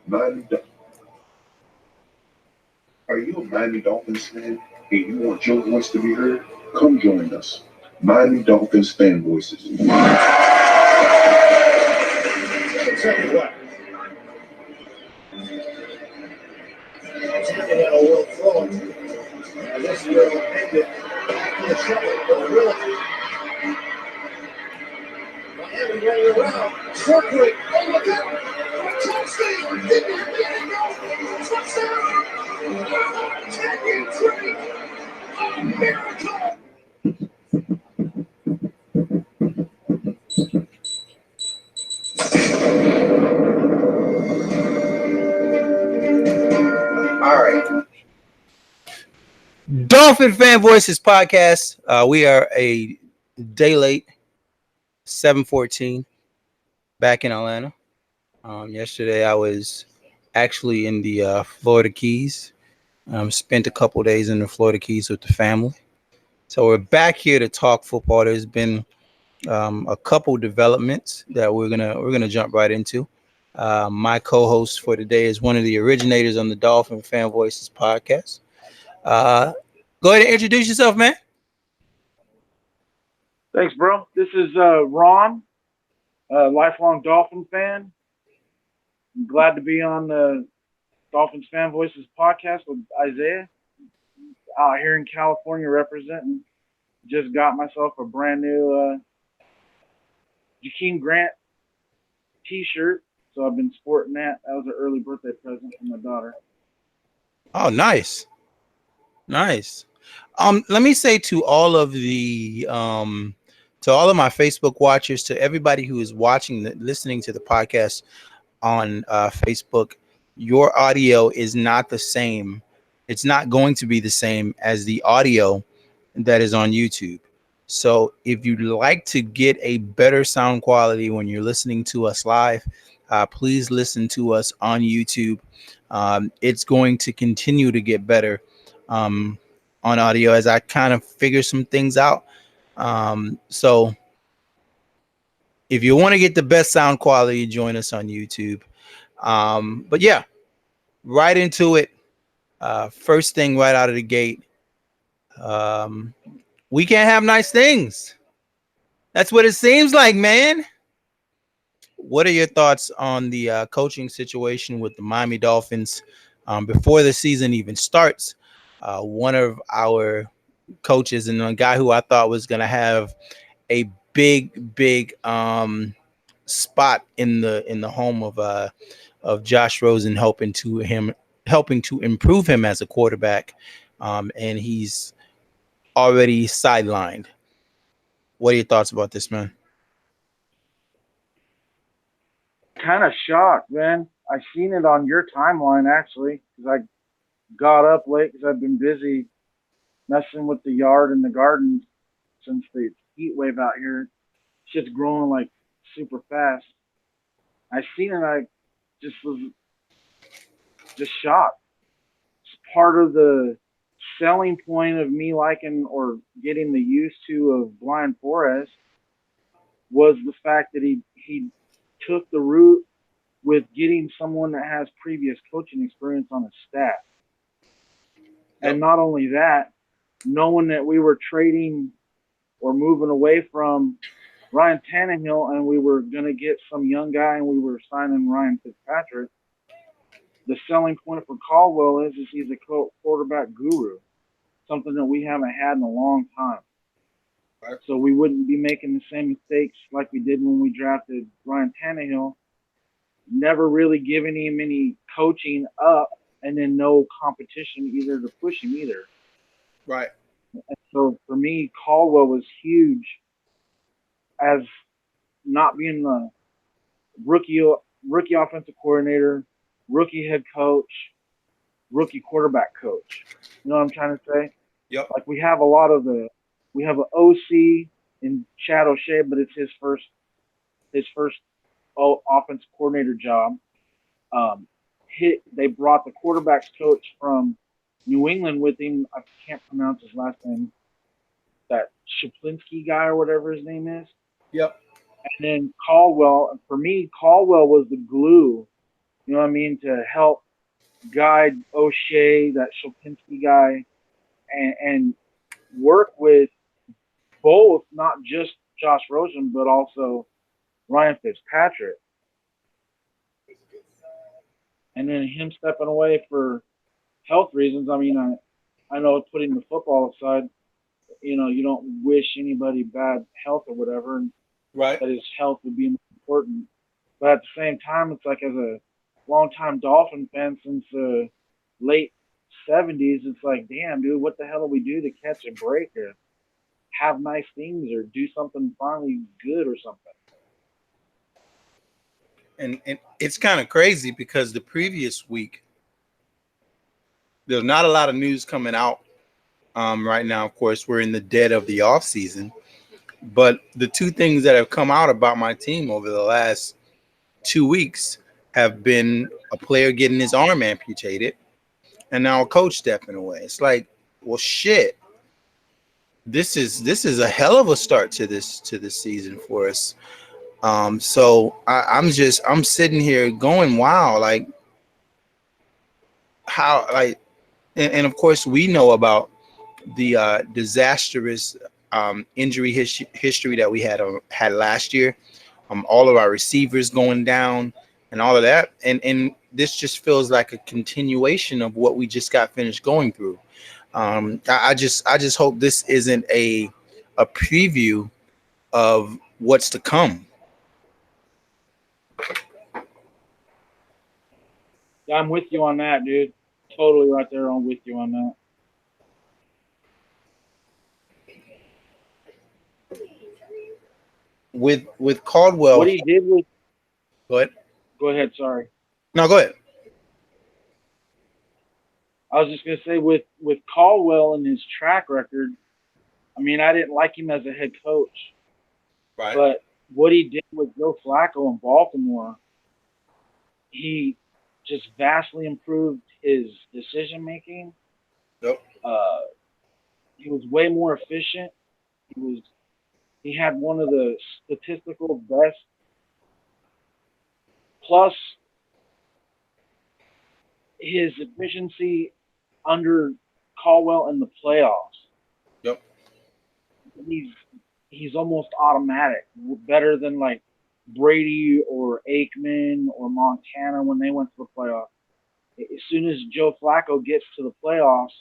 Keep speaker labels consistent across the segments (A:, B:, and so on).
A: Miami, are you a Miami Dolphins fan and you want your voice to be heard? Come join us. Miami Dolphins fan voices. I'll tell you what. Tannehill will throw it. Now this will end it in trouble, but really, Miami running around, circling. Oh, look out! Touchdown! Did not get it go! Touchdown! Can you dream? A miracle! All right.
B: Dolphin Fan Voices podcast. We are a day late, 7:14, back in Atlanta. Yesterday I was actually in the Florida Keys. Spent a couple days in the Florida Keys with the family. So we're back here to talk football. There's been a couple developments that we're gonna jump right into. My co-host for today is one of the originators on the Dolphin Fan Voices podcast. Uh, Go ahead and introduce yourself, man.
C: Thanks, bro. This is Ron, lifelong Dolphin fan. I'm glad to be on the Dolphins Fan Voices podcast with Isaiah out here in California representing. Just got myself a brand new Jakeem Grant T-shirt, so I've been sporting that. That was an early birthday present from my daughter.
B: Oh, nice. Let me say to all of my Facebook watchers, to everybody who is listening to the podcast on Facebook, your audio is not the same. It's not going to be the same as the audio that is on YouTube. So if you'd like to get a better sound quality when you're listening to us live, please listen to us on YouTube. It's going to continue to get better on audio as I kind of figure some things out. So if you want to get the best sound quality, join us on YouTube. But yeah, right into it. First thing right out of the gate. We can't have nice things. That's what it seems like, man. What are your thoughts on the coaching situation with the Miami Dolphins before the season even starts? One of our coaches and a guy who I thought was going to have a big spot in the home of Josh Rosen, helping to improve him as a quarterback, and he's already sidelined. What are your thoughts about this, man?
C: Kind of shocked, man. I seen it on your timeline actually, because I got up late because I've been busy messing with the yard and the garden since the heat wave out here. Shit's growing like super fast. I seen it. I just was just shocked. It's part of the selling point of me liking or getting the used to of Brian Flores was the fact that he took the route with getting someone that has previous coaching experience on his staff. Yep. And not only that, knowing that we were trading or moving away from Ryan Tannehill and we were going to get some young guy and we were signing Ryan Fitzpatrick, the selling point for Caldwell is he's a quarterback guru, something that we haven't had in a long time. Right. So we wouldn't be making the same mistakes like we did when we drafted Ryan Tannehill, never really giving him any coaching up and then no competition either to push him either.
B: Right.
C: And so for me, Caldwell was huge as not being the rookie offensive coordinator, rookie head coach, rookie quarterback coach. You know what I'm trying to say?
B: Yep.
C: Like we have an OC in Chad O'Shea, but it's his first offensive coordinator job. They brought the quarterbacks coach from New England with him. I can't pronounce his last name. That Shaplinski guy or whatever his name is.
B: Yep.
C: And then Caldwell. For me, Caldwell was the glue You know what I mean? To help guide O'Shea, that Shopinski guy, and work with both, not just Josh Rosen, but also Ryan Fitzpatrick. And then him stepping away for health reasons. I mean, I know putting the football aside, you don't wish anybody bad health or whatever, and
B: Right.
C: that his health would be important. But at the same time, it's like as a longtime Dolphin fan since the late '70s, it's like, damn, dude, what the hell do we do to catch a break or have nice things or do something finally good or something?
B: And it's kind of crazy because the previous week there's not a lot of news coming out right now. Of course, we're in the dead of the off season, but the two things that have come out about my team over the last 2 weeks have been a player getting his arm amputated and now a coach stepping away. It's like, well, shit. This is a hell of a start to this season for us. So I'm sitting here going, wow, like how, like, and of course we know about the disastrous injury history that we had last year. All of our receivers going down and all of that, and this just feels like a continuation of what we just got finished going through. I just hope this isn't a preview of what's to come.
C: Yeah, I'm with you on that, dude. Totally right there. I'm with you on that.
B: With Caldwell.
C: What he did with
B: Go ahead.
C: Go ahead, sorry.
B: No, go ahead.
C: I was just gonna say with Caldwell and his track record, I mean, I didn't like him as a head coach,
B: Right.
C: but what he did with Joe Flacco in Baltimore, he just vastly improved his decision making.
B: Yep.
C: He was way more efficient. He had one of the statistical best. Plus, his efficiency under Caldwell in the playoffs.
B: Yep.
C: He's almost automatic, better than like Brady or Aikman or Montana when they went to the playoffs. As soon as Joe Flacco gets to the playoffs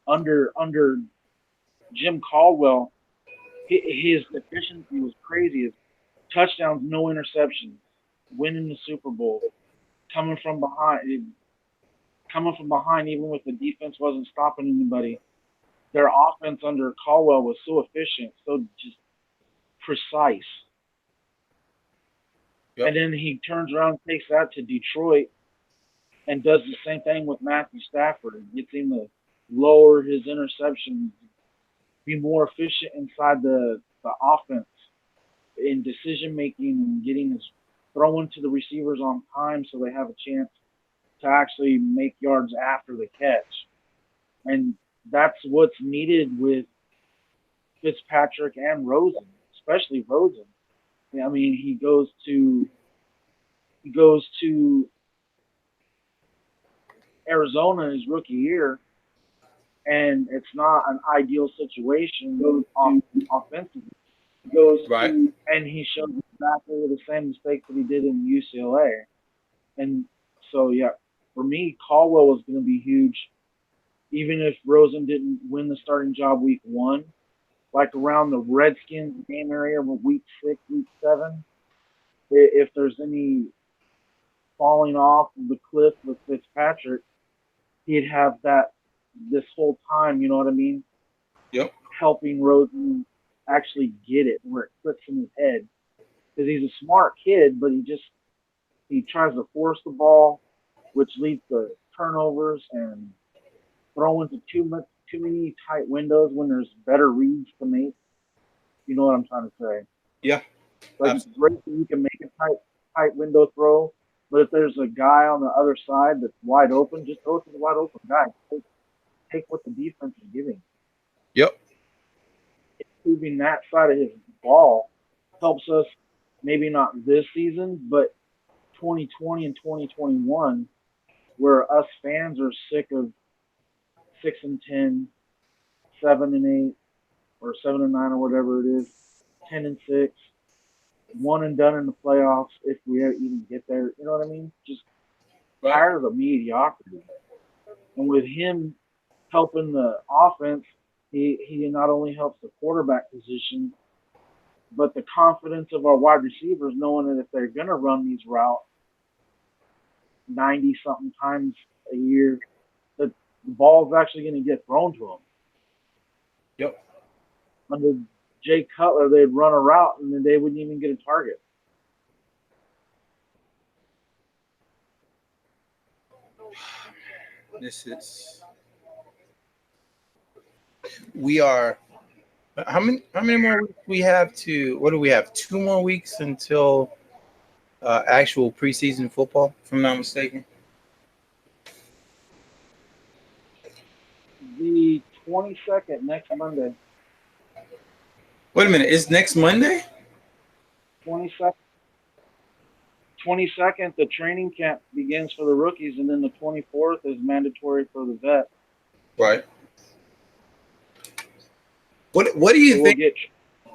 C: under Jim Caldwell, his efficiency was crazy. His touchdowns, no interceptions, winning the Super Bowl, coming from behind, even with the defense wasn't stopping anybody. Their offense under Caldwell was so efficient, so just precise.
B: Yep.
C: And then he turns around and takes that to Detroit and does the same thing with Matthew Stafford and gets him to lower his interceptions, be more efficient inside the offense in decision making and getting his throwing to the receivers on time so they have a chance to actually make yards after the catch. And that's what's needed with Fitzpatrick and Rosen, especially Rosen. I mean, he goes to Arizona his rookie year, and it's not an ideal situation offensively. He goes
B: Right.
C: and he shows exactly the same mistakes that he did in UCLA. And so, yeah, for me, Caldwell was going to be huge, even if Rosen didn't win the starting job week 1. Like around the Redskins game area, week 6, week 7, if there's any falling off of the cliff with Fitzpatrick, he'd have that this whole time, you know what I mean?
B: Yep.
C: Helping Rosen actually get it where it clicks in his head. Because he's a smart kid, but he tries to force the ball, which leads to turnovers and throw into too many tight windows when there's better reads to make. You know what I'm trying to say?
B: Yeah.
C: Like it's great that you can make a tight window throw, but if there's a guy on the other side that's wide open, just throw it to the wide open guy. Take what the defense is giving.
B: Yep.
C: Improving that side of his ball helps us, maybe not this season, but 2020 and 2021, where us fans are sick of 6-10, 7-8, or 7-9, or whatever it is, 10-6, one and done in the playoffs if we even get there. You know what I mean? Just tired of the mediocrity. And with him helping the offense, he not only helps the quarterback position, but the confidence of our wide receivers, knowing that if they're going to run these routes 90 something times a year, that the ball's actually going to get thrown to them.
B: Yep.
C: Under Jay Cutler, they'd run a route and then they wouldn't even get a target.
B: We are. How many more weeks we have to? What do we have? 2 more weeks until actual preseason football, if I'm not mistaken.
C: The 22nd, next Monday.
B: Wait a minute, it's next Monday?
C: 22nd, the training camp begins for the rookies, and then the 24th is mandatory for the vet.
B: Right. What do you
C: So
B: think?
C: We'll get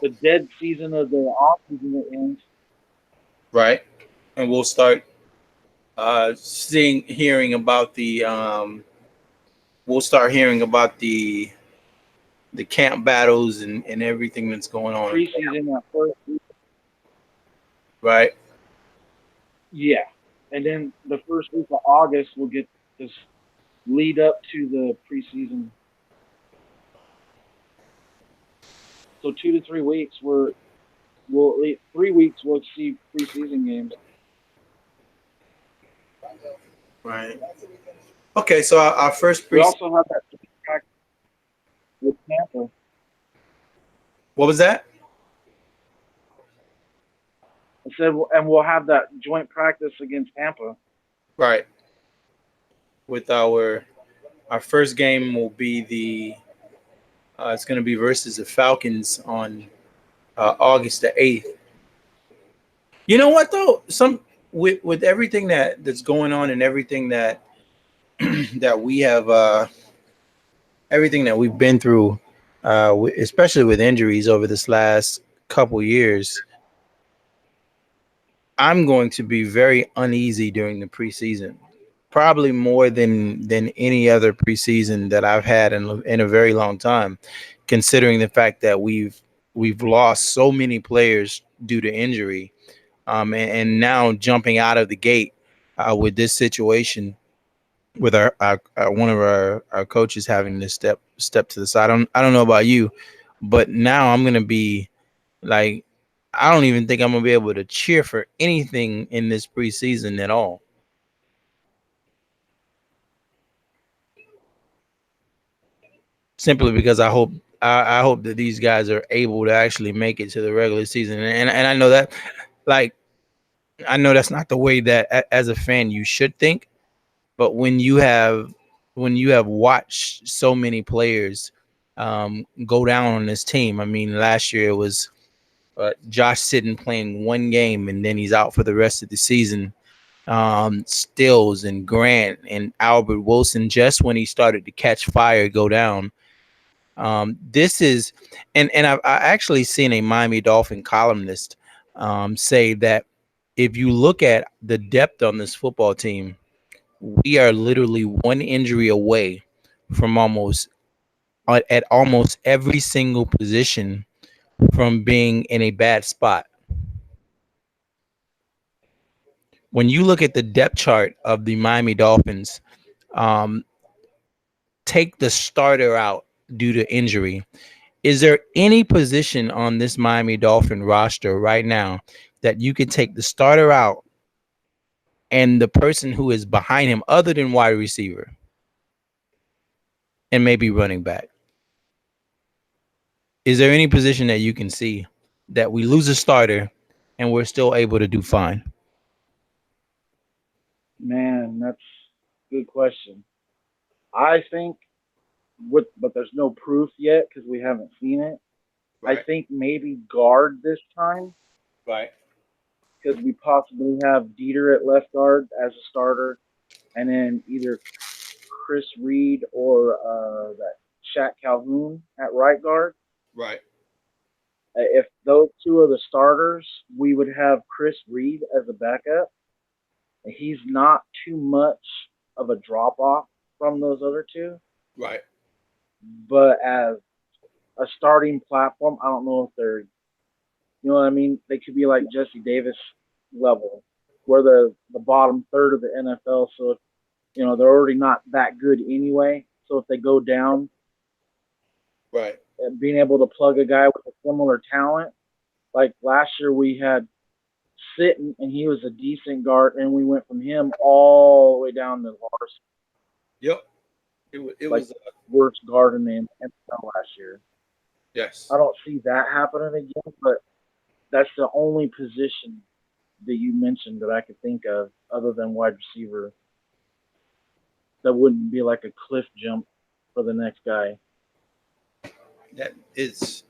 C: the dead season of the off season that ends.
B: Right, and we'll start hearing about the camp battles and everything that's going on.
C: Preseason that first week.
B: Right.
C: Yeah. And then the first week of August, we'll get this lead up to the preseason. So 2 to 3 weeks, 3 weeks, we'll see preseason games.
B: Right. Okay, so our first
C: We
B: preseason.
C: also have that practice with Tampa.
B: What was that?
C: I said, and we'll have that joint practice against Tampa.
B: Right. With our first game will be it's going to be versus the Falcons on August the 8th. You know what though? With everything that's going on and everything that that we have everything that we've been through, especially with injuries over this last couple years, I'm going to be very uneasy during the preseason, probably more than any other preseason that I've had in a very long time, considering the fact that we've lost so many players due to injury, and now jumping out of the gate with this situation, with our one of our coaches having to step to the side. I don't know about you, but now I'm gonna be like, I don't even think I'm gonna be able to cheer for anything in this preseason at all. Simply because I hope that these guys are able to actually make it to the regular season, and I know that, like, I know that's not the way that as a fan you should think, but when you have watched so many players go down on this team. I mean, last year it was Josh Sitton playing one game and then he's out for the rest of the season. Stills and Grant and Albert Wilson, just when he started to catch fire, go down. This is, and I actually seen a Miami Dolphin columnist say that if you look at the depth on this football team, we are literally one injury away from almost every single position from being in a bad spot. When you look at the depth chart of the Miami Dolphins, take the starter out due to injury. Is there any position on this Miami Dolphin roster right now that you could take the starter out and the person who is behind him, other than wide receiver and maybe running back? Is there any position that you can see that we lose a starter and we're still able to do fine?
C: Man, that's a good question. I think, but there's no proof yet because we haven't seen it.
B: Right.
C: I think maybe guard this time,
B: Right.
C: Could we possibly have Dieter at left guard as a starter, and then either Chris Reed or that Shaq Calhoun at right guard?
B: Right.
C: If those two are the starters, we would have Chris Reed as a backup. He's not too much of a drop off from those other two,
B: Right.
C: but as a starting platform, I don't know if they're, you know what I mean? They could be like Jesse Davis level, where they're the bottom third of the NFL. So, they're already not that good anyway. So if they go down,
B: Right.
C: being able to plug a guy with a similar talent, like last year we had Sitton, and he was a decent guard, and we went from him all the way down to Larson.
B: Yep. It was
C: worst guard in the NFL last year.
B: yes.
C: I don't see that happening again, but that's the only position that you mentioned that I could think of other than wide receiver that wouldn't be like a cliff jump for the next guy.
B: That is,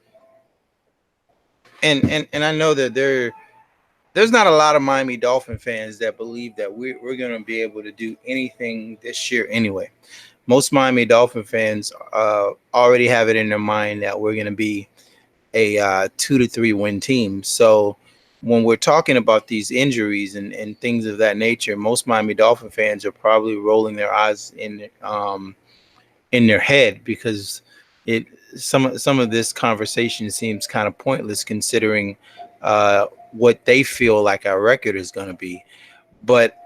B: and I know that there's not a lot of Miami Dolphin fans that believe that we're going to be able to do anything this year anyway. Most Miami Dolphin fans already have it in their mind that we're going to be a 2 to 3 win team. So when we're talking about these injuries and things of that nature, most Miami Dolphin fans are probably rolling their eyes in their head, because some of this conversation seems kind of pointless considering what they feel like our record is going to be. But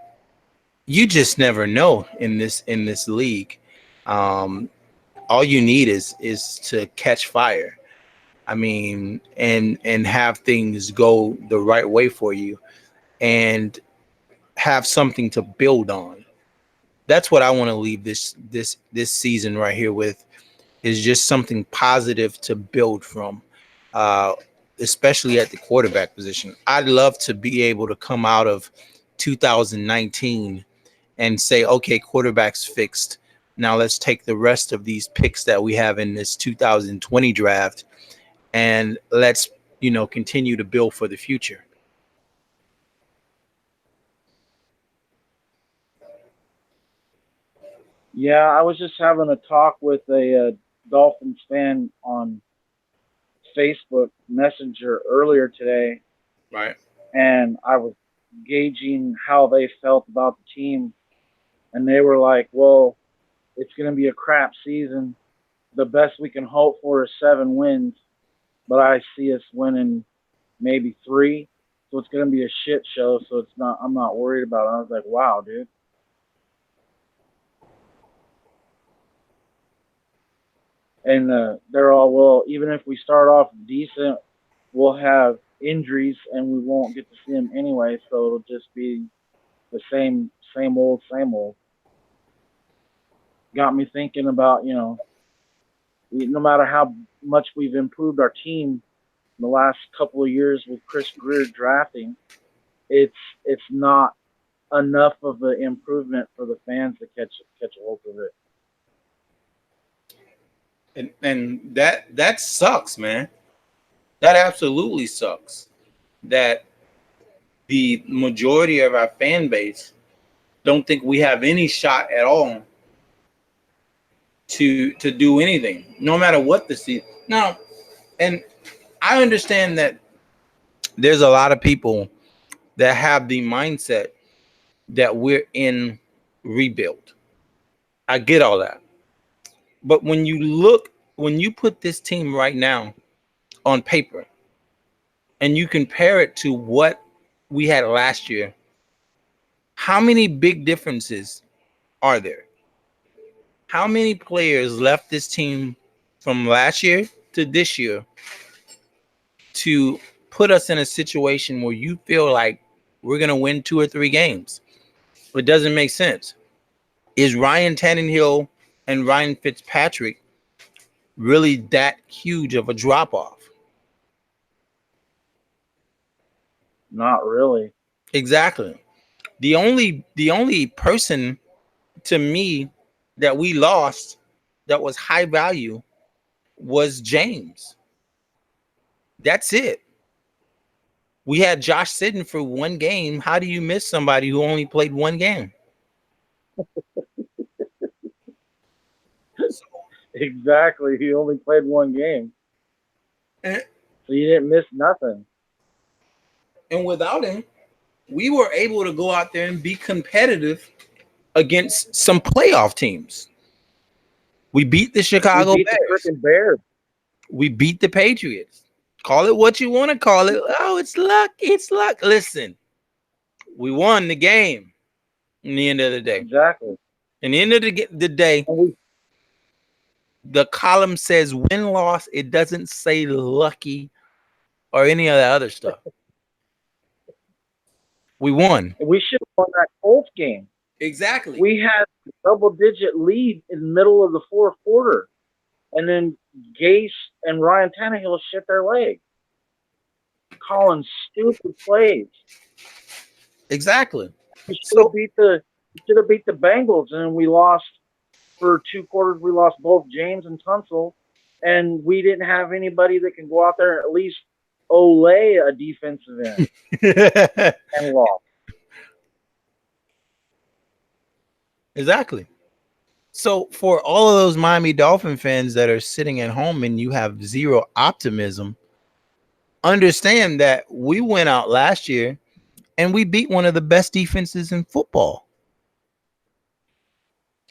B: you just never know in this league. All you need is to catch fire. I mean, and have things go the right way for you, and have something to build on. That's what I want to leave this season right here with, is just something positive to build from, especially at the quarterback position. I'd love to be able to come out of 2019 and say, okay, quarterback's fixed. Now let's take the rest of these picks that we have in this 2020 draft, and let's, continue to build for the future.
C: Yeah, I was just having a talk with a Dolphins fan on Facebook Messenger earlier today,
B: Right.
C: and I was gauging how they felt about the team, and they were like, well, it's going to be a crap season. The best we can hope for is 7 wins, but I see us winning maybe 3. So it's going to be a shit show. So I'm not worried about it. I was like, wow, dude. And they're all, well, even if we start off decent, we'll have injuries and we won't get to see them anyway. So it'll just be the same old. Got me thinking about, no matter how much we've improved our team in the last couple of years with Chris Greer drafting, it's not enough of an improvement for the fans to catch a hold of it.
B: And that sucks, man. That absolutely sucks. That the majority of our fan base don't think we have any shot at all to do anything, no matter what the season. Now, and I understand that there's a lot of people that have the mindset that we're in rebuild. I get all that. But when you put this team right now on paper and you compare it to what we had last year, how many big differences are there? How many players left this team from last year to this year to put us in a situation where you feel like we're going to win 2 or 3 games? It doesn't make sense. Is Ryan Tannehill and Ryan Fitzpatrick really that huge of a drop-off?
C: Not really.
B: Exactly. The only person to me that we lost that was high value was James. That's it. We had Josh Sitton for one game. How do you miss somebody who only played one game?
C: Exactly. He only played one game.
B: And,
C: So you didn't miss nothing.
B: and without him, we were able to go out there and be competitive against some playoff teams. We beat the Chicago
C: We beat
B: Bears.
C: the freaking Bears.
B: We beat the Patriots. Call it what you want to call it. Oh, it's luck. It's luck. Listen, we won the game in the end of the day.
C: Exactly.
B: In the end of the day,
C: And we,
B: the column says win-loss. It doesn't say lucky or any of that other stuff. We won.
C: we should have won that Colts game.
B: Exactly.
C: We had a double-digit lead in the middle of the fourth quarter. And then Gase and Ryan Tannehill shit their leg. Calling stupid plays.
B: Exactly.
C: We should have beat the Bengals, and we lost for 2 quarters. We lost both James and Tunsil, and we didn't have anybody that can go out there and at least olay a defensive end and lost.
B: Exactly. So for all of those Miami Dolphin fans that are sitting at home and you have zero optimism, understand that we went out last year and we beat one of the best defenses in football.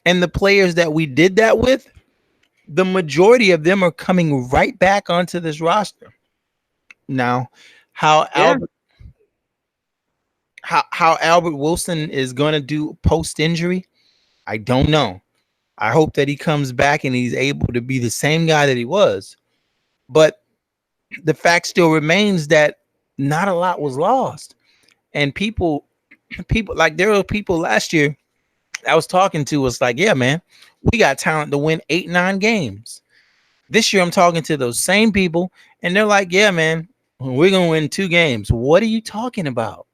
B: And the players that we did that with, the majority of them are coming right back onto this roster. Now, how Albert Wilson is going to do post-injury, I don't know. I hope that he comes back and he's able to be the same guy that he was. But the fact still remains that not a lot was lost. And people like there were people last year I was talking to was like, yeah, man, we got talent to win 8-9 games. This year I'm talking to those same people and they're like, yeah, man, we're going to win 2 games. What are you talking about?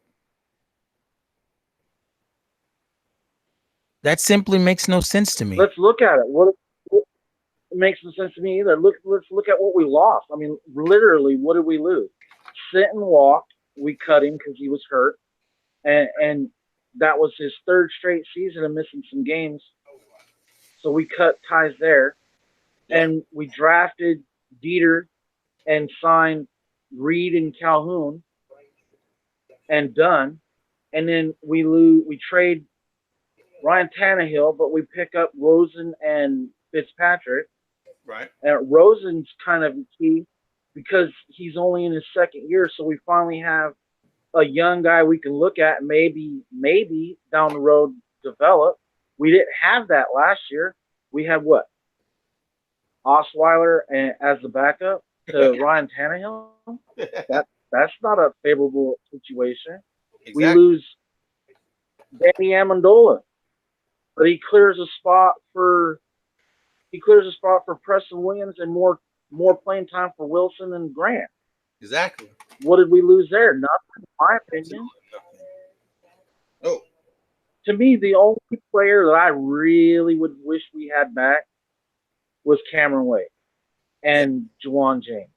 B: That simply makes no sense to me.
C: Let's look at it. What it makes no sense to me either. Let's look at what we lost. I mean, literally, what did we lose? Sit and walk. We cut him because he was hurt, and that was his 3rd straight season of missing some games. So we cut ties there, and we drafted Dieter and signed Reed and Calhoun, and done. And then we trade Ryan Tannehill, but we pick up Rosen and Fitzpatrick.
B: Right.
C: And Rosen's kind of key because he's only in his 2nd year, so we finally have a young guy we can look at and maybe down the road develop. We didn't have that last year. We had what? Osweiler as the backup to Ryan Tannehill. That's not a favorable situation. Exactly. We lose Danny Amendola. But he clears a spot for Preston Williams and more playing time for Wilson and Grant.
B: Exactly.
C: What did we lose there? Nothing, in my opinion.
B: Oh.
C: To me, the only player that I really would wish we had back was Cameron Wade and Juwan James.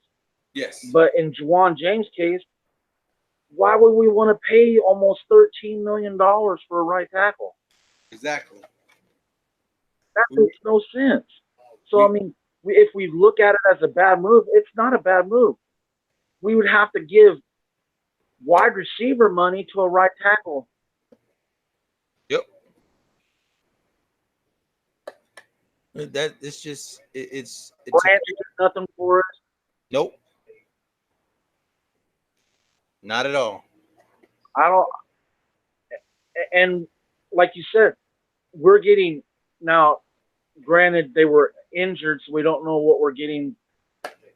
B: Yes.
C: But in Juwan James' case, why would we want to pay almost $13 million for a right tackle?
B: Exactly.
C: That makes no sense. So, I mean, if we look at it as a bad move, it's not a bad move. We would have to give wide receiver money to a right tackle.
B: Yep. That it's just it's
C: Grant did nothing for us.
B: Nope. Not at all.
C: I don't. And like you said, we're getting now. Granted, they were injured, so we don't know what we're getting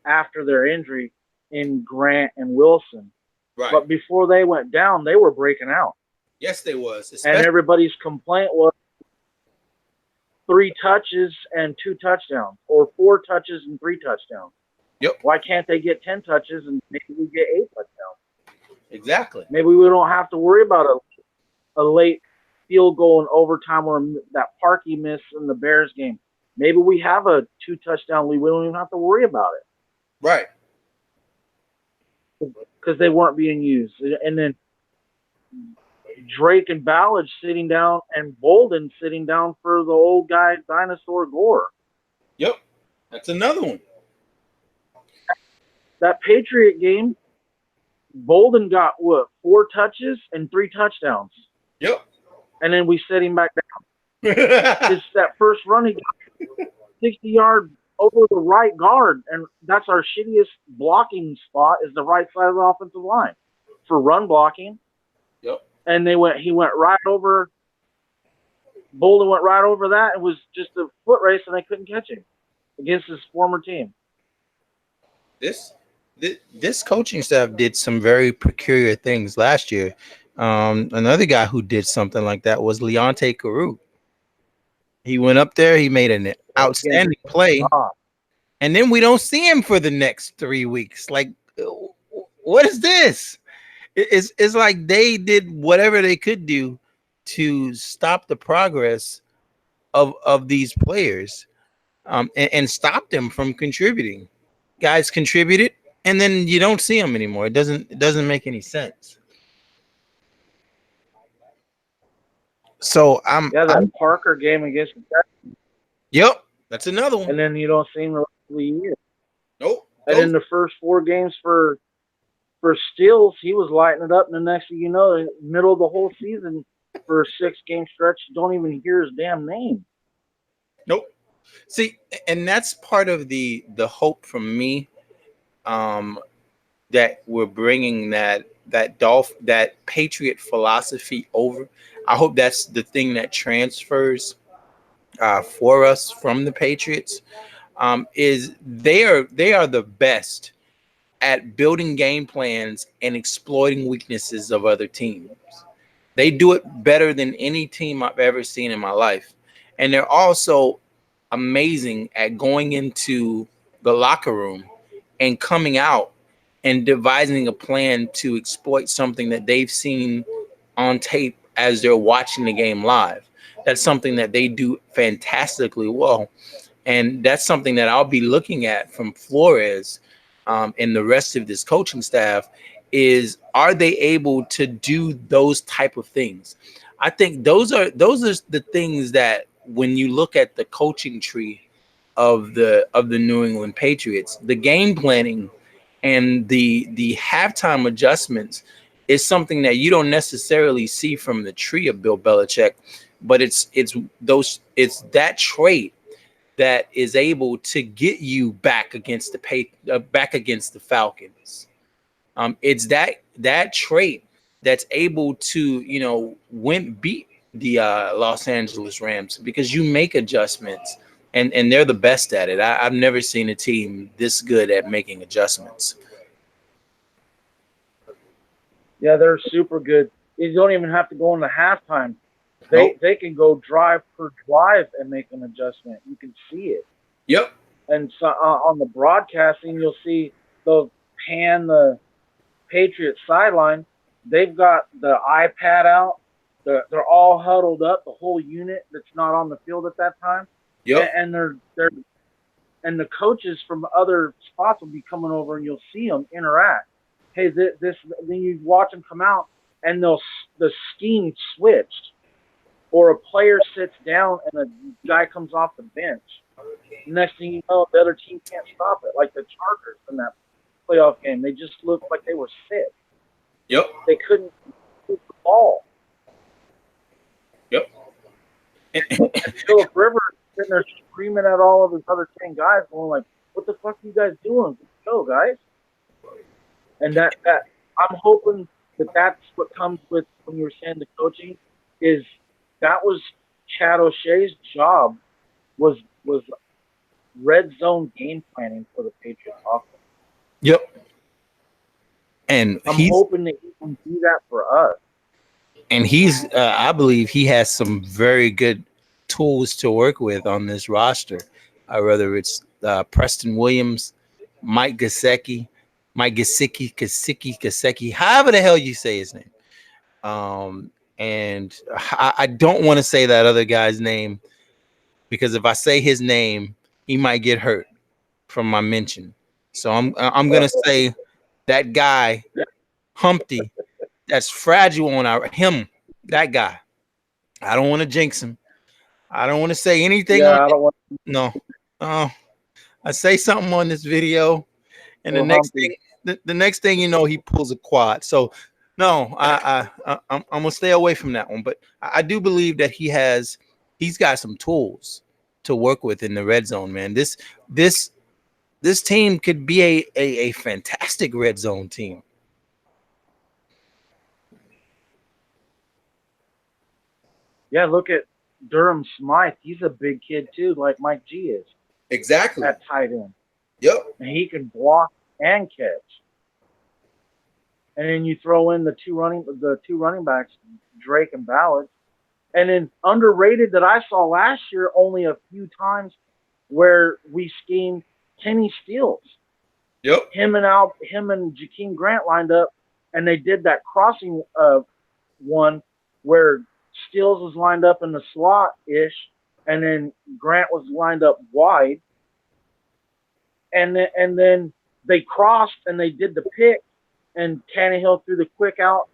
C: after their injury in Grant and Wilson.
B: Right.
C: But before they went down, they were breaking out.
B: Yes, they was.
C: And everybody's complaint was 3 touches and 2 touchdowns, or 4 touches and 3 touchdowns.
B: Yep.
C: Why can't they get 10 touches and maybe we get 8 touchdowns?
B: Exactly.
C: Maybe we don't have to worry about a late field goal in overtime or that Parkey miss in the Bears game. Maybe we have a 2 touchdown lead. We don't even have to worry about it.
B: Right.
C: because they weren't being used. And then Drake and Ballard sitting down and Bolden sitting down for the old guy, Dinosaur Gore.
B: Yep. That's another one.
C: That Patriot game, Bolden got, 4 touches and 3 touchdowns.
B: Yep.
C: And then we set him back down. It's that first run, he got 60 yards over the right guard. And that's our shittiest blocking spot, is the right side of the offensive line for run blocking.
B: Yep.
C: And he went right over, Bolden went right over that. It was just a foot race, and they couldn't catch him against his former team.
B: This coaching staff did some very peculiar things last year. Another guy who did something like that was Leonte Carew. He went up there, he made an outstanding play, and then we don't see him for the next 3 weeks. Like, what is this? It's like they did whatever they could do to stop the progress of these players, and stop them from contributing. Guys contributed, and then you don't see them anymore. It doesn't make any sense. So
C: that Parker game against the Texans.
B: Yep, that's another one.
C: And then you don't see him the rest of the year.
B: Nope.
C: And in the first 4 games for Steels, he was lighting it up, and the next thing you know, in the middle of the whole season for a 6-game stretch, you don't even hear his damn name.
B: Nope. See, and that's part of the hope from me, that we're bringing that Patriot philosophy over. I hope that's the thing that transfers for us from the Patriots. Is they are the best at building game plans and exploiting weaknesses of other teams. They do it better than any team I've ever seen in my life. And they're also amazing at going into the locker room and coming out and devising a plan to exploit something that they've seen on tape as they're watching the game live. That's something that they do fantastically well. And that's something that I'll be looking at from Flores and the rest of this coaching staff is, are they able to do those type of things? I think those are the things that when you look at the coaching tree of the New England Patriots, the game planning and the halftime adjustments is something that you don't necessarily see from the tree of Bill Belichick, but it's that trait that is able to get you back against the Falcons. It's that trait that's able to beat the Los Angeles Rams, because you make adjustments and they're the best at it. I've never seen a team this good at making adjustments.
C: Yeah, they're super good. You don't even have to go into halftime. They can go drive per drive and make an adjustment. You can see it.
B: Yep.
C: And so on the broadcasting, you'll see they'll pan the Patriots sideline. They've got the iPad out. They're all huddled up, the whole unit that's not on the field at that time.
B: Yep.
C: And and the coaches from other spots will be coming over, and you'll see them interact. Hey, then you watch them come out, and the scheme switched, or a player sits down and a guy comes off the bench. Next thing you know, the other team can't stop it, like the Chargers in that playoff game. They just looked like they were sick.
B: Yep.
C: They couldn't shoot the ball.
B: Yep.
C: Philip Rivers sitting there screaming at all of his other 10 guys, going like, "What the fuck are you guys doing? Let's go, guys!" And that I'm hoping that's what comes with when you were saying the coaching is that was Chad O'Shea's job was red zone game planning for the Patriots offense.
B: Yep. And
C: I'm hoping that he can do that for us.
B: And I believe he has some very good tools to work with on this roster. Whether it's Preston Williams, Mike Gesicki, however the hell you say his name. And I don't want to say that other guy's name, because if I say his name, he might get hurt from my mention. So I'm gonna say that guy Humpty that's fragile on that guy. I don't want to jinx him. I don't want to say anything on
C: I don't want
B: no. I say something on this video, and the
C: Humpty.
B: next thing you know, he pulls a quad. So no, I'm gonna stay away from that one. But I do believe that he's got some tools to work with in the red zone, man. This team could be a fantastic red zone team.
C: Yeah, look at Durham Smythe. He's a big kid too, like Mike G is
B: Exactly.
C: at tight end.
B: Yep.
C: And he can block and catch. And then you throw in the two running backs, Drake and Ballard. And then underrated that I saw last year only a few times where we schemed Kenny Stills.
B: Yep.
C: Him and Jakeem Grant lined up, and they did that crossing one where Stills was lined up in the slot-ish, and then Grant was lined up wide. And then they crossed, and they did the pick, and Tannehill threw the quick out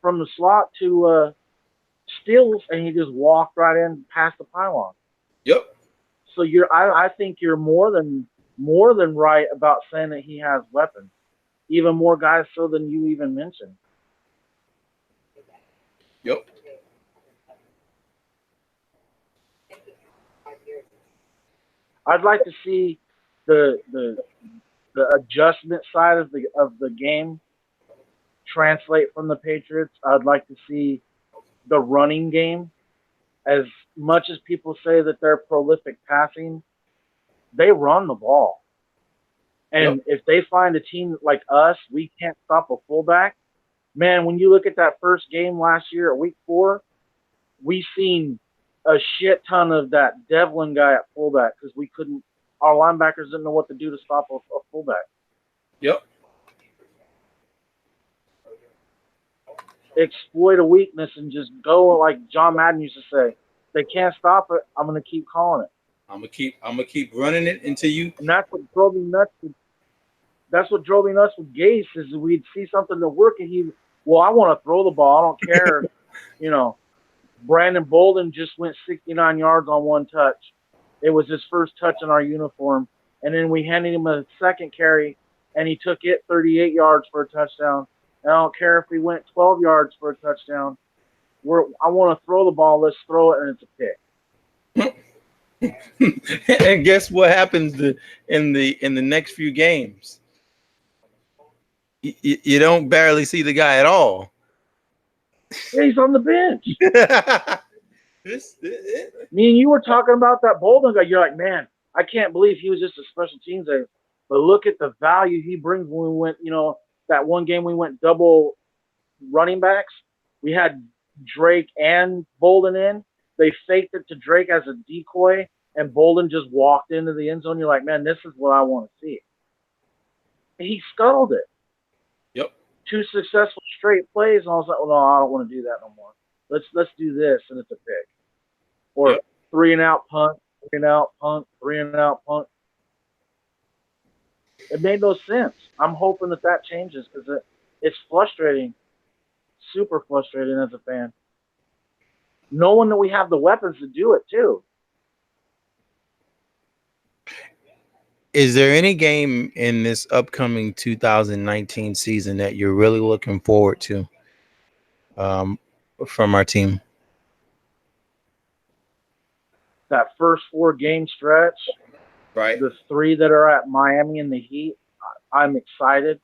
C: from the slot to Stills, and he just walked right in past the pylon.
B: Yep.
C: So I think you're more than right about saying that he has weapons. Even more guys so than you even mentioned.
B: Yep.
C: I'd like to see the adjustment side of the game translate from the Patriots. I'd like to see the running game. As much as people say that they're prolific passing, they run the ball. And if they find a team like us, we can't stop a fullback. Man, when you look at that first game last year at week 4, we seen a shit ton of that Devlin guy at fullback because our linebackers didn't know what to do to stop a fullback.
B: Yep.
C: Exploit a weakness and just go like John Madden used to say. They can't stop it. I'm gonna keep calling it.
B: I'm gonna keep running it until you.
C: And that's what drove me nuts. That's what drove me nuts with Gase is we'd see something to work and I want to throw the ball. I don't care. Brandon Bolden just went 69 yards on one touch. It was his first touch in our uniform. And then we handed him a second carry, and he took it 38 yards for a touchdown. And I don't care if he went 12 yards for a touchdown. I want to throw the ball. Let's throw it, and it's a pick.
B: And guess what happens in the next few games? You don't barely see the guy at all.
C: Yeah, he's on the bench. Me and you were talking about that Bolden guy. You're like, man, I can't believe he was just a special teams guy. But look at the value he brings when we went, that one game we went double running backs. We had Drake and Bolden in. They faked it to Drake as a decoy, and Bolden just walked into the end zone. You're like, man, this is what I want to see. And he scuttled it.
B: Yep.
C: 2 successful straight plays, and I was like, well, no, I don't want to do that no more. Let's do this, and it's a pick. Or 3-and-out punt, 3-and-out punt, 3-and-out punt. It made no sense. I'm hoping that changes because it's frustrating, super frustrating as a fan. Knowing that we have the weapons to do it too.
B: Is there any game in this upcoming 2019 season that you're really looking forward to from our team?
C: That first 4-game stretch,
B: right?
C: The 3 that are at Miami and the Heat, I'm excited,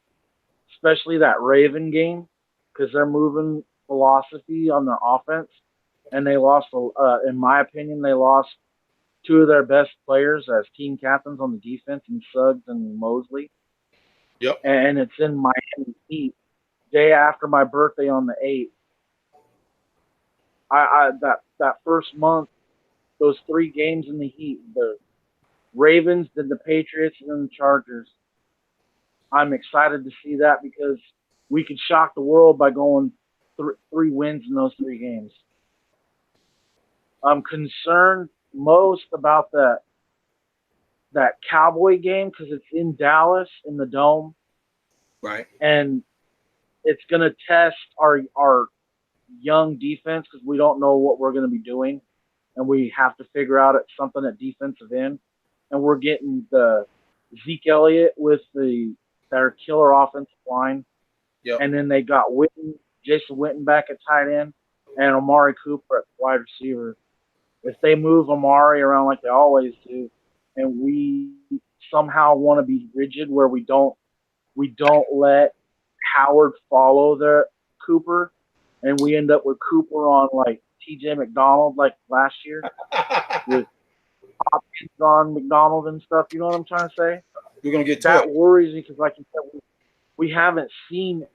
C: especially that Raven game because they're moving philosophy on their offense, and they lost. In my opinion, they lost 2 of their best players as team captains on the defense, in Suggs and Mosley.
B: Yep.
C: And it's in Miami Heat, day after my birthday on the 8th. That first month, those 3 games in the Heat, the Ravens, then the Patriots, and then the Chargers. I'm excited to see that because we could shock the world by going 3 wins in those 3 games. I'm concerned most about that Cowboy game because it's in Dallas in the Dome.
B: Right.
C: And it's going to test our young defense because we don't know what we're going to be doing, and we have to figure out something at defensive end. And we're getting the Zeke Elliott with their killer offensive line, and then they got Jason Witten back at tight end, and Amari Cooper at wide receiver. If they move Amari around like they always do, and we somehow want to be rigid where we don't let Howard follow the Cooper, and we end up with Cooper on like TJ McDonald like last year with Hopkins on McDonald and stuff. You know what I'm trying to say?
B: You're gonna get
C: that worries me because, like you said, we haven't seen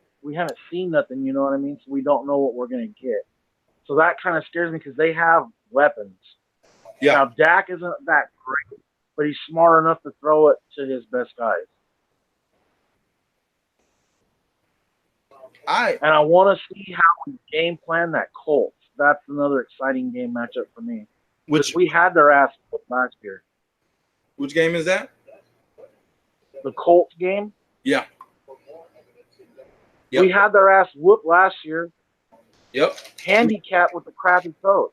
C: nothing. You know what I mean? So we don't know what we're gonna get. So that kind of scares me because they have weapons.
B: Yeah.
C: Now Dak isn't that great, but he's smart enough to throw it to his best guys. And I want to see how we game plan that Colts. That's another exciting game matchup for me. Which we had their ass whooped last year.
B: Which game is that?
C: The Colts game.
B: Yeah.
C: We had their ass whooped last year.
B: Yep.
C: Handicap with the crappy coach.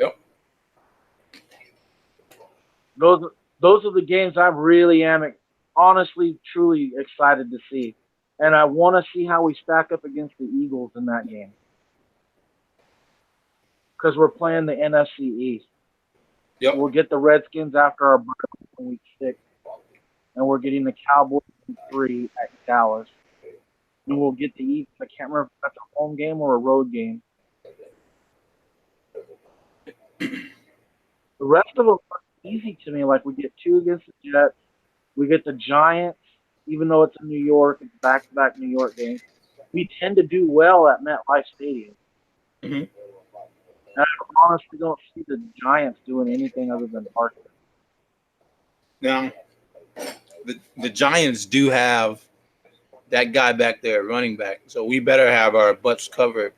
B: Yep.
C: Those are the games I really am honestly, truly excited to see. And I want to see how we stack up against the Eagles in that game. Because we're playing the NFC East.
B: Yep.
C: We'll get the Redskins after our break in week 6. And we're getting the Cowboys in 3 at Dallas. And we'll get the Eagles. I can't remember if that's a home game or a road game. The rest of them are easy to me. Like, we get 2 against the Jets. We get the Giants. Even though it's in New York, it's back-to-back New York games. We tend to do well at MetLife Stadium.
B: Mm-hmm.
C: And I honestly don't see the Giants doing anything other than parking.
B: Now, the Giants do have that guy back there, running back. So we better have our butts covered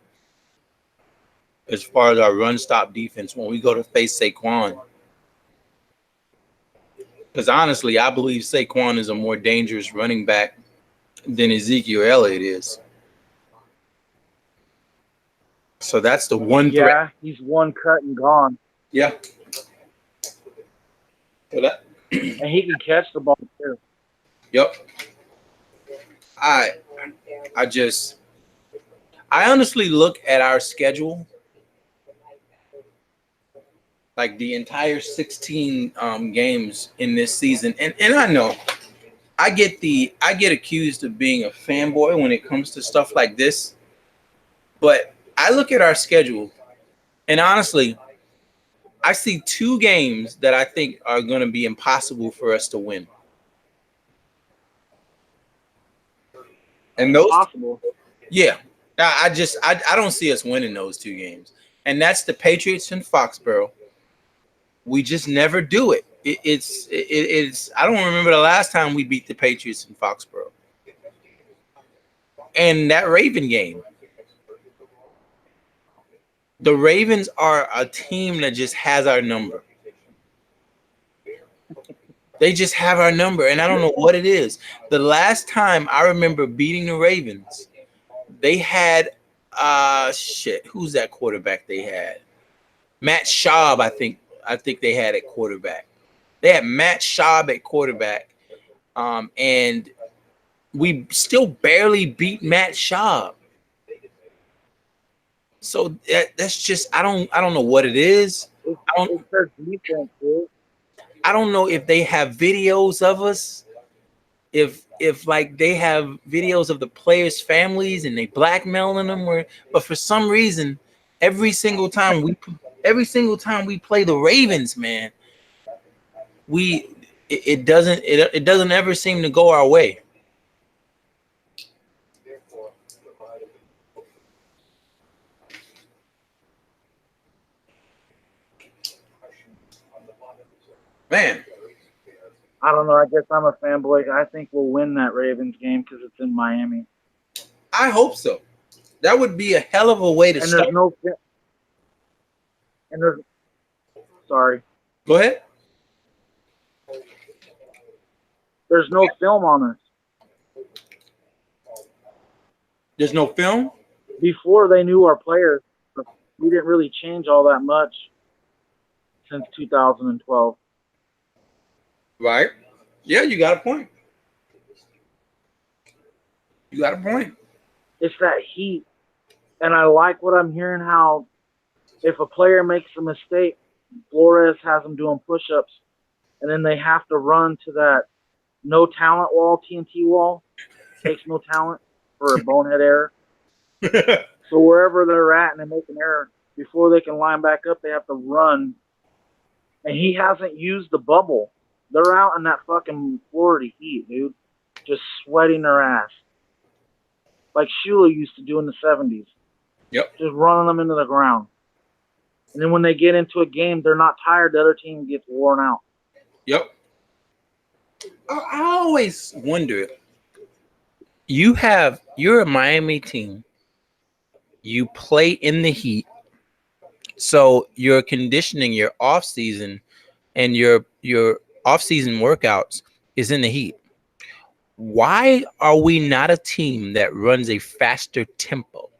B: as far as our run-stop defense when we go to face Saquon. Because honestly, I believe Saquon is a more dangerous running back than Ezekiel Elliott is. So that's the one threat.
C: Yeah, he's one cut and gone.
B: Yeah. So that
C: and he can catch the ball too.
B: Yep. I honestly look at our schedule, like the entire 16 games in this season, and I know I get accused of being a fanboy when it comes to stuff like this, but I look at our schedule, and honestly, I see 2 games that I think are going to be impossible for us to win. And those
C: possible.
B: Yeah. I don't see us winning those 2 games. And that's the Patriots and Foxborough. We just never do it. It's I don't remember the last time we beat the Patriots in Foxborough. And that Raven game. The Ravens are a team that just has our number. They just have our number, and I don't know what it is. The last time I remember beating the Ravens, they had who's that quarterback they had? Matt Schaub, I think they had at quarterback. They had Matt Schaub at quarterback, and we still barely beat Matt Schaub. So that's just I don't know what it is. I don't know if they have videos of us, if like they have videos of the players' families and they blackmailing them, but for some reason, every single time we play the Ravens, man, it doesn't ever seem to go our way. Man,
C: I don't know. I guess I'm a fanboy. I think we'll win that Ravens game because it's in Miami.
B: I hope so. That would be a hell of a way to start.
C: Sorry.
B: Go ahead.
C: There's no film on us.
B: There's no film?
C: Before they knew our players, we didn't really change all that much since 2012.
B: Right. Yeah, you got a point. You got a point.
C: It's that heat. And I like what I'm hearing, how if a player makes a mistake, Flores has them doing push-ups, and then they have to run to that no talent wall, TNT wall, takes no talent for a bonehead error. So wherever they're at and they make an error, before they can line back up, they have to run. And he hasn't used the bubble. They're out in that fucking Florida heat, dude, just sweating their ass. Like Shula used to do in the 70s.
B: Yep.
C: Just running them into the ground. And then when they get into a game, they're not tired. The other team gets worn out.
B: Yep. I always wonder, you're a Miami team. You play in the heat. So you're conditioning your off season and your off season workouts is in the heat. Why are we not a team that runs a faster tempo?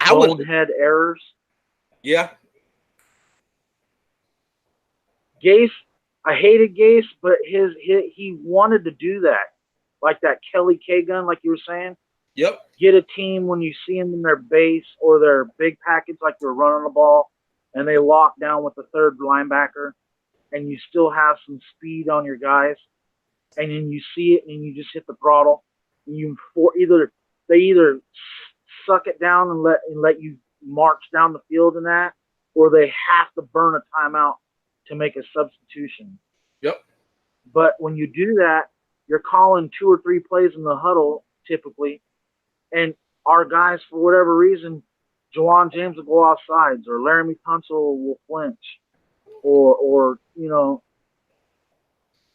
C: Bonehead errors.
B: Yeah.
C: Gase, I hated Gase, but he wanted to do that. Like that Kelly K gun, like you were saying.
B: Yep.
C: Get a team when you see them in their base or their big package, like they're running the ball, and they lock down with the third linebacker, and you still have some speed on your guys, and then you see it, and you just hit the throttle, and they either suck it down and let you march down the field in that, or they have to burn a timeout to make a substitution.
B: Yep.
C: But when you do that, you're calling 2 or 3 plays in the huddle typically, and our guys, for whatever reason, Jawan James will go off sides, or Laramie Tunsil will flinch, or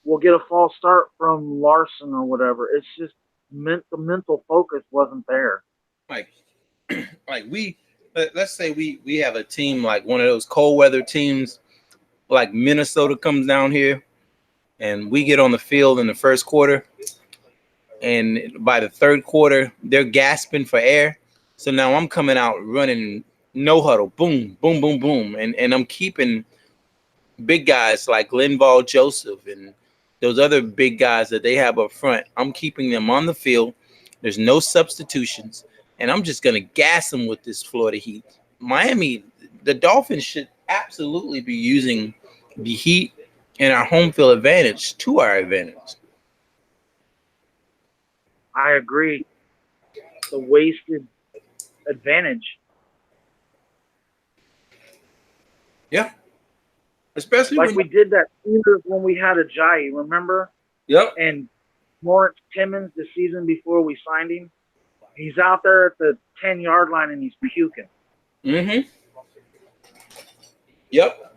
C: we'll get a false start from Larson or whatever. It's just the mental focus wasn't there.
B: Like let's say we have a team like one of those cold weather teams, like Minnesota comes down here, and we get on the field in the first quarter, and by the third quarter they're gasping for air. So now I'm coming out running no huddle, boom, boom, boom, boom, and I'm keeping big guys like Linval Joseph and those other big guys that they have up front. I'm keeping them on the field. There's no substitutions, and I'm just gonna gas them with this Florida heat. Miami, the Dolphins should absolutely be using the heat and our home field advantage to our advantage.
C: I agree. The wasted advantage.
B: Yeah. Especially
C: like we did that Steelers when we had Ajayi, remember?
B: Yep.
C: And Lawrence Timmons the season before we signed him, he's out there at the 10-yard line and he's puking.
B: Mm-hmm. Yep.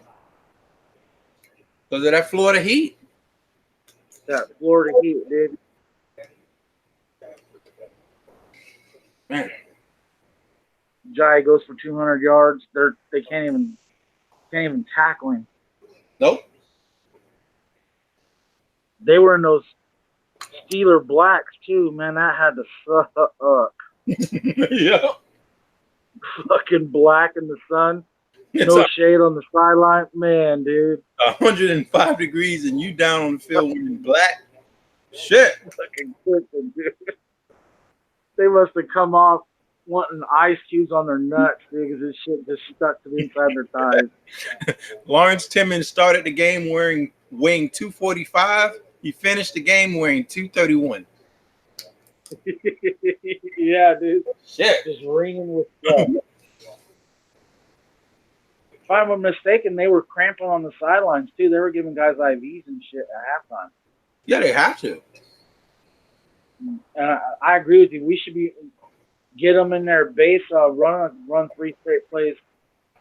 B: Because of that Florida heat.
C: That Florida heat, dude.
B: Man.
C: Jai goes for 200 yards. They can't even tackle him.
B: Nope.
C: They were in those Steeler blacks too, man. That had to suck.
B: Yeah.
C: Fucking black in the sun. No shade on the sideline. Man, dude.
B: 105 degrees and you down on the field in black. Shit.
C: Fucking cooking, dude. They must have come off wanting ice cubes on their nuts, dude, because this shit just stuck to the inside of their thighs.
B: Lawrence Timmons started the game weighing 245. He finished the game wearing 231.
C: Yeah, dude.
B: Shit.
C: Just ringing with stuff. If I'm not mistaken, they were cramping on the sidelines, too. They were giving guys IVs and shit at halftime.
B: Yeah, they have to.
C: And I agree with you. We should get them in their base, run 3 straight plays,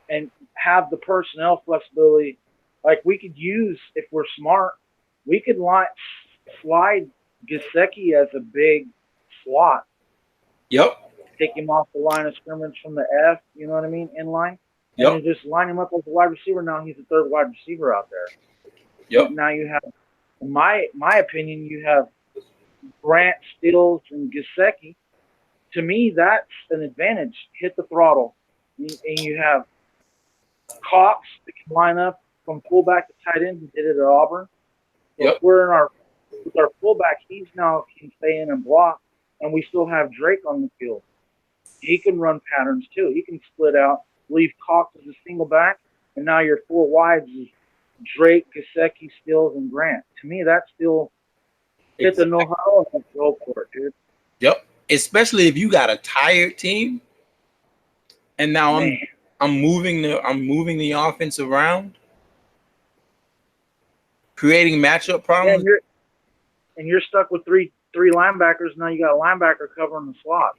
C: and have the personnel flexibility. Like we could use, if we're smart, we could slide Gesicki as a big slot.
B: Yep.
C: Take him off the line of scrimmage from the F, you know what I mean, in line.
B: Yep.
C: And just line him up as a wide receiver. Now he's the third wide receiver out there.
B: Yep.
C: Now you have In my opinion, you have Grant, Stills, and Gesicki. To me, that's an advantage. Hit the throttle, and you have Cox that can line up from fullback to tight end. He did it at Auburn. So
B: Yep.
C: if we're in with our fullback, he's now can stay in and block, and we still have Drake on the field. He can run patterns too. He can split out, leave Cox as a single back, and now your four wides is Drake, Gesicki, Stills, and Grant. To me, that's still hit the know-how and go for it, dude.
B: Yep. Especially if you got a tired team, and now
C: Man.
B: I'm moving the offense around, creating matchup problems.
C: Yeah, and you're stuck with three linebackers. Now you got a linebacker covering the slot.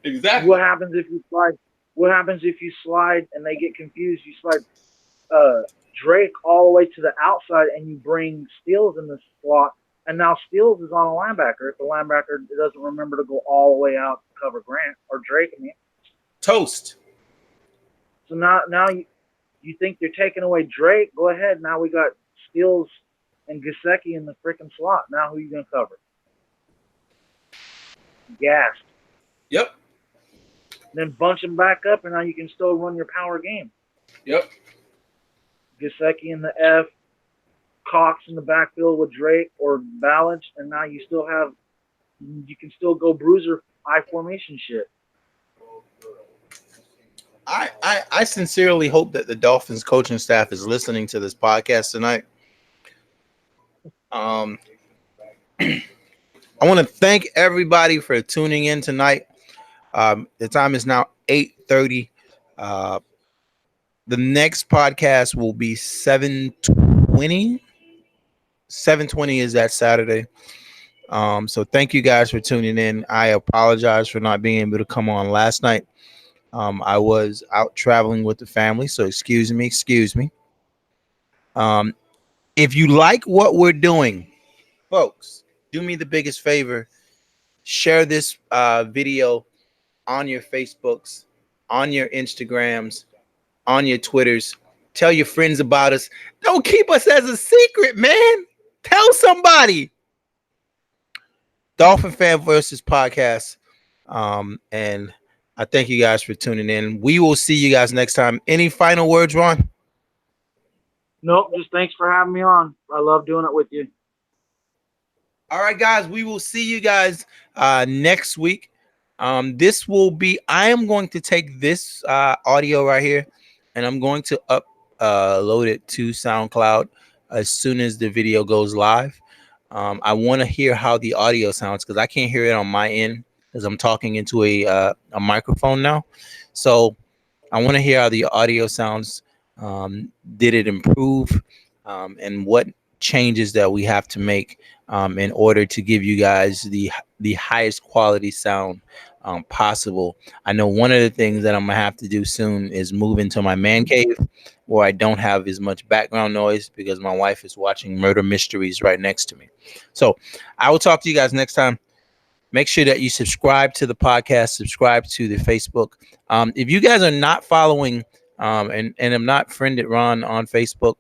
B: Exactly.
C: What happens if you slide? What happens if you slide and they get confused? You slide Drake all the way to the outside, and you bring Stills in the slot, and now Stills is on a linebacker. If the linebacker doesn't remember to go all the way out to cover Grant or Drake,
B: Toast.
C: So now you think you're taking away Drake? Go ahead. Now we got Stills and Gesicki in the freaking slot. Now who are you gonna cover? Gassed.
B: Yep.
C: Then bunch them back up, and now you can still run your power game.
B: Yep.
C: Gesicki in the F, Cox in the backfield with Drake or Ballage, and now you can still go bruiser I formation shit.
B: I sincerely hope that the Dolphins coaching staff is listening to this podcast tonight. I want to thank everybody for tuning in tonight. The time is now 8:30. The next podcast will be 7:20. 7:20 is that Saturday. So thank you guys for tuning in. I apologize for not being able to come on last night. I was out traveling with the family, so excuse me. If you like what we're doing, folks, do me the biggest favor. Share this video on your Facebooks, on your Instagrams, on your Twitters. Tell your friends about us. Don't keep us as a secret, man. Tell somebody. Dolphin Fan Versus Podcast. And I thank you guys for tuning in. We will see you guys next time. Any final words, Ron?
C: Nope, just thanks for having me on. I love doing it with you.
B: All right, guys, we will see you guys next week. This will be, I am going to take this audio right here, and I'm going to upload it to SoundCloud as soon as the video goes live. I want to hear how the audio sounds because I can't hear it on my end because I'm talking into a microphone now. So I want to hear how the audio sounds. Did it improve? And what changes that we have to make in order to give you guys the highest quality sound possible. I know one of the things that I'm gonna have to do soon is move into my man cave where I don't have as much background noise because my wife is watching murder mysteries right next to me. So I will talk to you guys next time. Make sure that you subscribe to the podcast, subscribe to the Facebook. If you guys are not following and I'm not friended Ron on Facebook,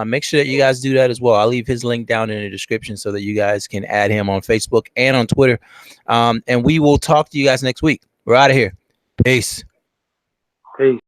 B: make sure that you guys do that as well. I'll leave his link down in the description so that you guys can add him on Facebook and on Twitter. And we will talk to you guys next week. We're out of here. Peace.
C: Peace.